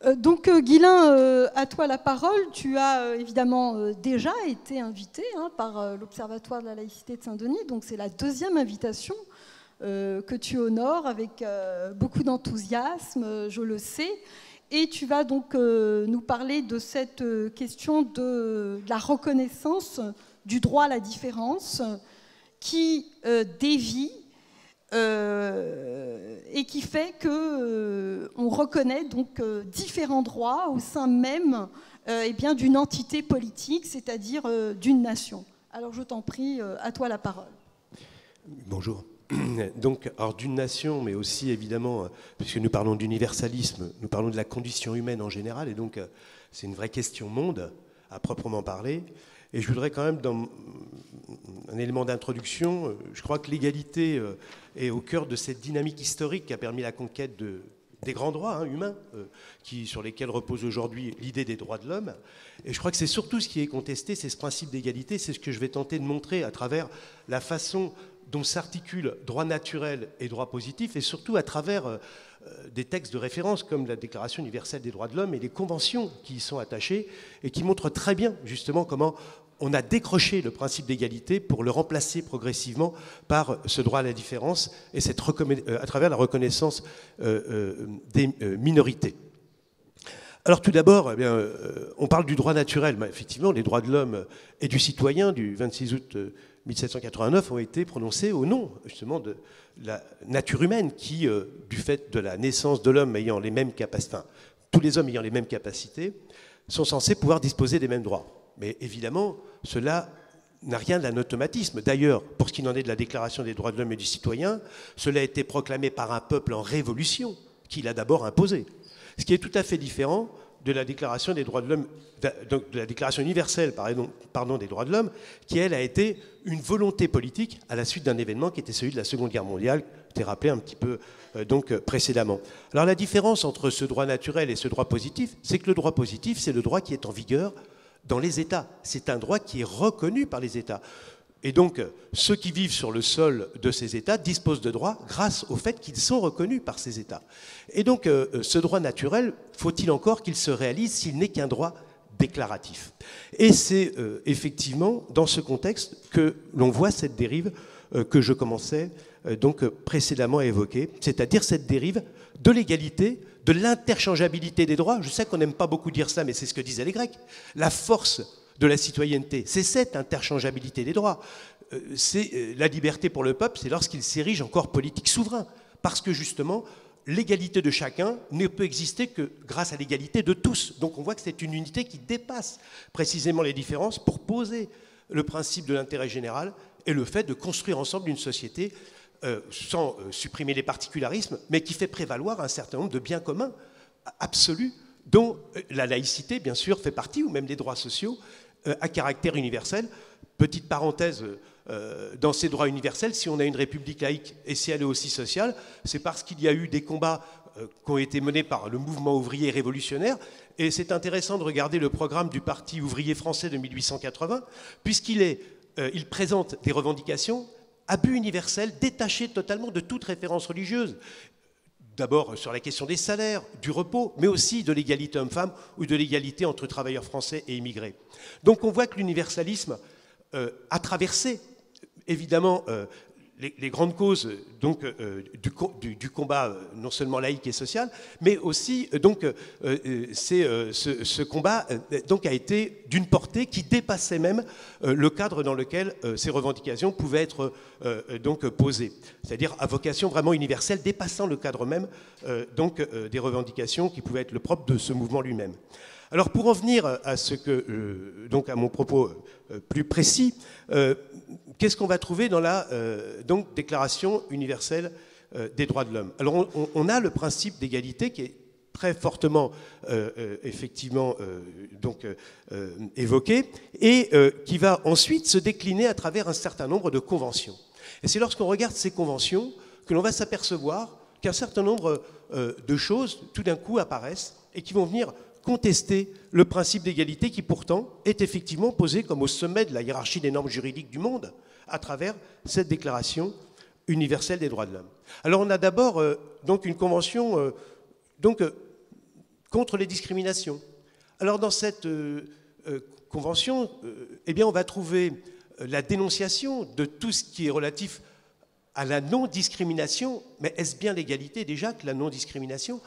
Guylain, à toi la parole. Tu as évidemment déjà été invité par l'Observatoire de la laïcité de Saint-Denis, donc c'est la deuxième invitation que tu honores avec beaucoup d'enthousiasme, je le sais. Et tu vas donc nous parler de cette question de la reconnaissance du droit à la différence qui dévie et qui fait qu'on reconnaît donc différents droits au sein même d'une entité politique, c'est-à-dire d'une nation. Alors je t'en prie, à toi la parole. Bonjour. Donc, alors d'une nation, mais aussi évidemment, puisque nous parlons d'universalisme, nous parlons de la condition humaine en général, et donc c'est une vraie question monde à proprement parler. Et je voudrais quand même, dans un élément d'introduction, je crois que l'égalité est au cœur de cette dynamique historique qui a permis la conquête des grands droits humains, sur lesquels repose aujourd'hui l'idée des droits de l'homme. Et je crois que c'est surtout ce qui est contesté, c'est ce principe d'égalité, c'est ce que je vais tenter de montrer à travers la façon dont s'articulent droit naturel et droit positif, et surtout à travers des textes de référence comme la Déclaration universelle des droits de l'homme et les conventions qui y sont attachées, et qui montrent très bien justement comment on a décroché le principe d'égalité pour le remplacer progressivement par ce droit à la différence et à travers la reconnaissance des minorités. Alors tout d'abord, on parle du droit naturel. Effectivement, les droits de l'homme et du citoyen du 26 août 1789 ont été prononcés au nom justement de la nature humaine qui, du fait de la naissance de l'homme ayant les mêmes capacités, enfin, tous les hommes ayant les mêmes capacités, sont censés pouvoir disposer des mêmes droits. Mais évidemment, cela n'a rien d'un automatisme. D'ailleurs, pour ce qui en est de la Déclaration des droits de l'homme et du citoyen, cela a été proclamé par un peuple en révolution qui l'a d'abord imposé. Ce qui est tout à fait différent de la Déclaration des droits de l'homme, de la Déclaration universelle des droits de l'homme, qui elle a été une volonté politique à la suite d'un événement qui était celui de la Seconde Guerre mondiale, qui était rappelé un petit peu précédemment. Alors la différence entre ce droit naturel et ce droit positif, c'est que le droit positif, c'est le droit qui est en vigueur dans les États. C'est un droit qui est reconnu par les États. Et donc, ceux qui vivent sur le sol de ces États disposent de droits grâce au fait qu'ils sont reconnus par ces États. Et donc, ce droit naturel, faut-il encore qu'il se réalise s'il n'est qu'un droit déclaratif. Et c'est effectivement dans ce contexte que l'on voit cette dérive que je commençais donc précédemment à évoquer, c'est-à-dire cette dérive de l'égalité, de l'interchangeabilité des droits. Je sais qu'on n'aime pas beaucoup dire ça, mais c'est ce que disaient les Grecs. La force de la citoyenneté, c'est cette interchangeabilité des droits. C'est la liberté pour le peuple, c'est lorsqu'il s'érige en corps politique souverain. Parce que justement, l'égalité de chacun ne peut exister que grâce à l'égalité de tous. Donc on voit que c'est une unité qui dépasse précisément les différences pour poser le principe de l'intérêt général et le fait de construire ensemble une société sans supprimer les particularismes, mais qui fait prévaloir un certain nombre de biens communs absolus, dont la laïcité, bien sûr, fait partie, ou même les droits sociaux, à caractère universel. Petite parenthèse, dans ces droits universels, si on a une république laïque et si elle est aussi sociale, c'est parce qu'il y a eu des combats qui ont été menés par le mouvement ouvrier révolutionnaire. Et c'est intéressant de regarder le programme du Parti ouvrier français de 1880, puisqu'il présente des revendications à but universel, détachées totalement de toute référence religieuse. D'abord sur la question des salaires, du repos, mais aussi de l'égalité homme-femme ou de l'égalité entre travailleurs français et immigrés. Donc on voit que l'universalisme a traversé évidemment les grandes causes donc, du combat non seulement laïque et social, mais aussi donc, ce combat donc, a été d'une portée qui dépassait même le cadre dans lequel ces revendications pouvaient être donc, posées. C'est-à-dire à vocation vraiment universelle, dépassant le cadre même donc, des revendications qui pouvaient être le propre de ce mouvement lui-même. Alors pour en venir à ce que, donc à mon propos plus précis, qu'est-ce qu'on va trouver dans la donc, Déclaration universelle des droits de l'homme? Alors on a le principe d'égalité qui est très fortement effectivement donc, évoqué et qui va ensuite se décliner à travers un certain nombre de conventions. Et c'est lorsqu'on regarde ces conventions que l'on va s'apercevoir qu'un certain nombre de choses tout d'un coup apparaissent et qui vont venir contester le principe d'égalité qui pourtant est effectivement posé comme au sommet de la hiérarchie des normes juridiques du monde à travers cette Déclaration universelle des droits de l'homme. Alors on a d'abord donc une convention donc, contre les discriminations. Alors dans cette convention, eh bien, on va trouver la dénonciation de tout ce qui est relatif à la non-discrimination, mais est-ce bien l'égalité déjà que la non-discrimination?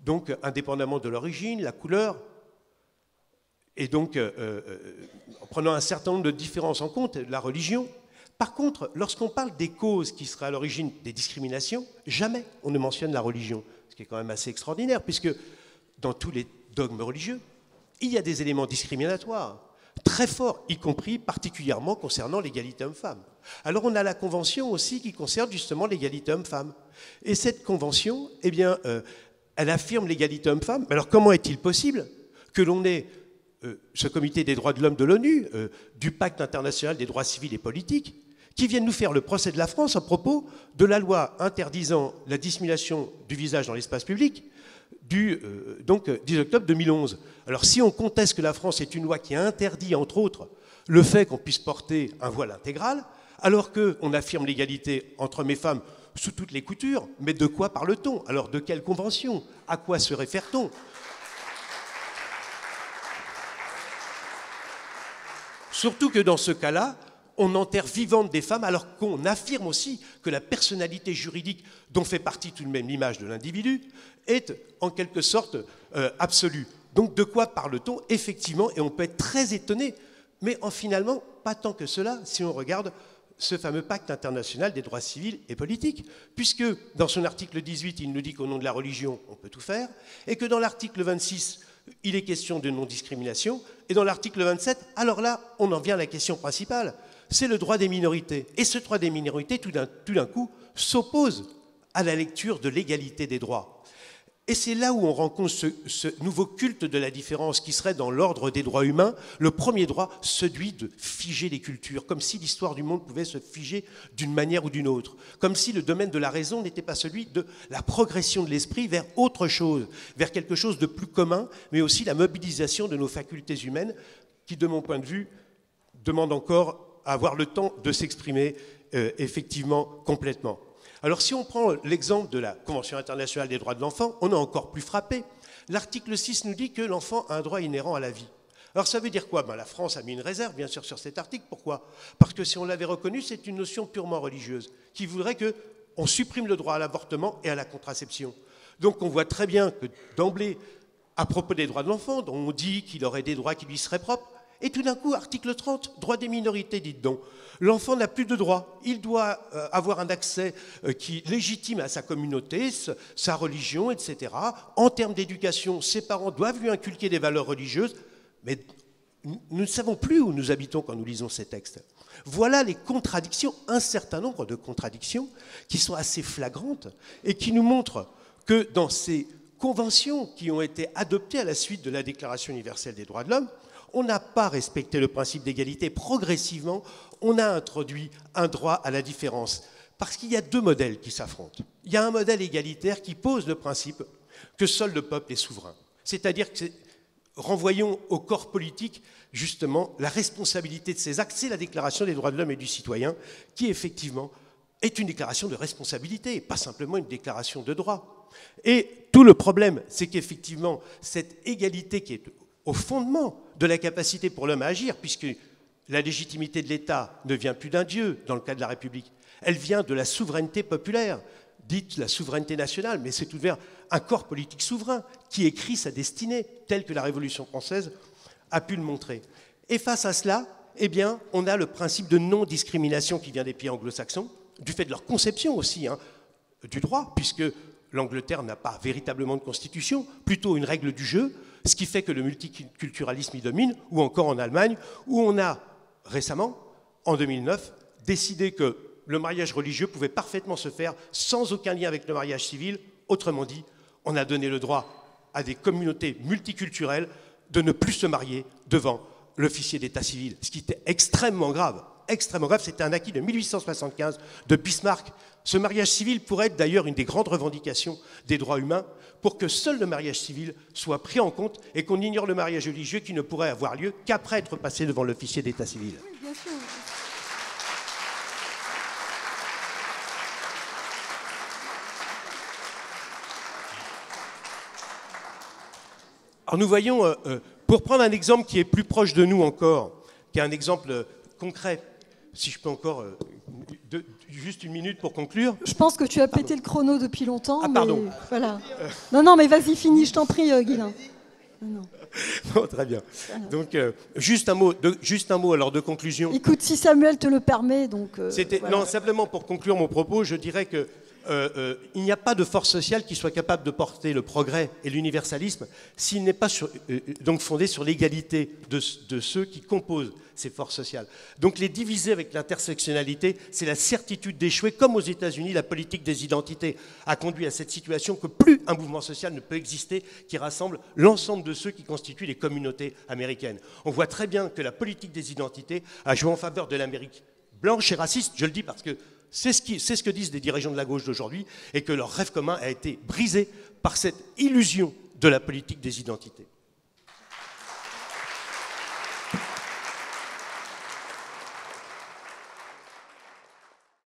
Donc, indépendamment de l'origine, la couleur, et donc en prenant un certain nombre de différences en compte, la religion. Par contre, lorsqu'on parle des causes qui seraient à l'origine des discriminations, jamais on ne mentionne la religion, ce qui est quand même assez extraordinaire, puisque dans tous les dogmes religieux, il y a des éléments discriminatoires très forts, y compris particulièrement concernant l'égalité homme-femme. Alors on a la convention aussi qui concerne justement l'égalité homme-femme. Et cette convention, eh bien, elle affirme l'égalité homme-femme. Alors comment est-il possible que l'on ait ce comité des droits de l'homme de l'ONU, du pacte international des droits civils et politiques, qui viennent nous faire le procès de la France à propos de la loi interdisant la dissimulation du visage dans l'espace public du 10 octobre 2011. Alors si on conteste que la France est une loi qui interdit, entre autres, le fait qu'on puisse porter un voile intégral, alors qu'on affirme l'égalité entre hommes et femmes sous toutes les coutures, mais de quoi parle-t-on? Alors de quelle convention? À quoi se réfère-t-on? Surtout que dans ce cas-là, on enterre vivantes des femmes alors qu'on affirme aussi que la personnalité juridique dont fait partie tout de même l'image de l'individu est en quelque sorte absolue. Donc de quoi parle-t-on effectivement? Et on peut être très étonné, mais finalement pas tant que cela si on regarde ce fameux pacte international des droits civils et politiques, puisque dans son article 18, il nous dit qu'au nom de la religion, on peut tout faire, et que dans l'article 26, il est question de non-discrimination, et dans l'article 27, alors là, on en vient à la question principale, c'est le droit des minorités. Et ce droit des minorités, tout d'un coup, s'oppose à la lecture de l'égalité des droits. Et c'est là où on rencontre ce nouveau culte de la différence qui serait dans l'ordre des droits humains, le premier droit, celui de figer les cultures, comme si l'histoire du monde pouvait se figer d'une manière ou d'une autre, comme si le domaine de la raison n'était pas celui de la progression de l'esprit vers autre chose, vers quelque chose de plus commun, mais aussi la mobilisation de nos facultés humaines qui, de mon point de vue, demandent encore à avoir le temps de s'exprimer effectivement complètement. Alors si on prend l'exemple de la Convention internationale des droits de l'enfant, on est encore plus frappé. L'article 6 nous dit que l'enfant a un droit inhérent à la vie. Alors ça veut dire quoi? La France a mis une réserve, bien sûr, sur cet article. Pourquoi? Parce que si on l'avait reconnu, c'est une notion purement religieuse, qui voudrait qu'on supprime le droit à l'avortement et à la contraception. Donc on voit très bien que d'emblée, à propos des droits de l'enfant, dont on dit qu'il aurait des droits qui lui seraient propres, et tout d'un coup, article 30, droit des minorités, dites donc. L'enfant n'a plus de droits. Il doit avoir un accès qui légitime à sa communauté, sa religion, etc. En termes d'éducation, ses parents doivent lui inculquer des valeurs religieuses, mais nous ne savons plus où nous habitons quand nous lisons ces textes. Voilà les contradictions, un certain nombre de contradictions qui sont assez flagrantes et qui nous montrent que dans ces conventions qui ont été adoptées à la suite de la Déclaration universelle des droits de l'homme, on n'a pas respecté le principe d'égalité. Progressivement, on a introduit un droit à la différence. Parce qu'il y a deux modèles qui s'affrontent. Il y a un modèle égalitaire qui pose le principe que seul le peuple est souverain. C'est-à-dire que renvoyons au corps politique, justement, la responsabilité de ses actes. C'est la Déclaration des droits de l'homme et du citoyen qui, effectivement, est une déclaration de responsabilité, pas simplement une déclaration de droit. Et tout le problème, c'est qu'effectivement, cette égalité qui est au fondement de la capacité pour l'homme à agir, puisque la légitimité de l'État ne vient plus d'un Dieu, dans le cas de la République, elle vient de la souveraineté populaire, dite la souveraineté nationale, mais c'est tout de même un corps politique souverain qui écrit sa destinée, telle que la Révolution française a pu le montrer. Et face à cela, eh bien, on a le principe de non-discrimination qui vient des pays anglo-saxons, du fait de leur conception aussi du droit, puisque l'Angleterre n'a pas véritablement de constitution, plutôt une règle du jeu, ce qui fait que le multiculturalisme y domine, ou encore en Allemagne, où on a récemment, en 2009, décidé que le mariage religieux pouvait parfaitement se faire sans aucun lien avec le mariage civil. Autrement dit, on a donné le droit à des communautés multiculturelles de ne plus se marier devant l'officier d'état civil, ce qui était extrêmement grave. Extrêmement grave, c'était un acquis de 1875 de Bismarck. Ce mariage civil pourrait être d'ailleurs une des grandes revendications des droits humains pour que seul le mariage civil soit pris en compte et qu'on ignore le mariage religieux qui ne pourrait avoir lieu qu'après être passé devant l'officier d'état civil. Oui, bien sûr. Alors nous voyons, pour prendre un exemple qui est plus proche de nous encore, qui est un exemple concret, si je peux encore juste une minute pour conclure. Je pense que tu as pété le chrono depuis longtemps. Ah, pardon. Mais voilà. Non, mais vas-y, finis, je t'en prie, Guilain. Non. Bon, très bien. Donc, juste un mot alors de conclusion. Écoute, si Samuel te le permet, donc... voilà. Non, simplement pour conclure mon propos, je dirais que il n'y a pas de force sociale qui soit capable de porter le progrès et l'universalisme s'il n'est pas donc fondé sur l'égalité de ceux qui composent ces forces sociales. Donc les diviser avec l'intersectionnalité, c'est la certitude d'échouer, comme aux États-Unis, la politique des identités a conduit à cette situation que plus un mouvement social ne peut exister qui rassemble l'ensemble de ceux qui constituent les communautés américaines. On voit très bien que la politique des identités a joué en faveur de l'Amérique blanche et raciste, je le dis parce que c'est ce que disent les dirigeants de la gauche d'aujourd'hui, et que leur rêve commun a été brisé par cette illusion de la politique des identités.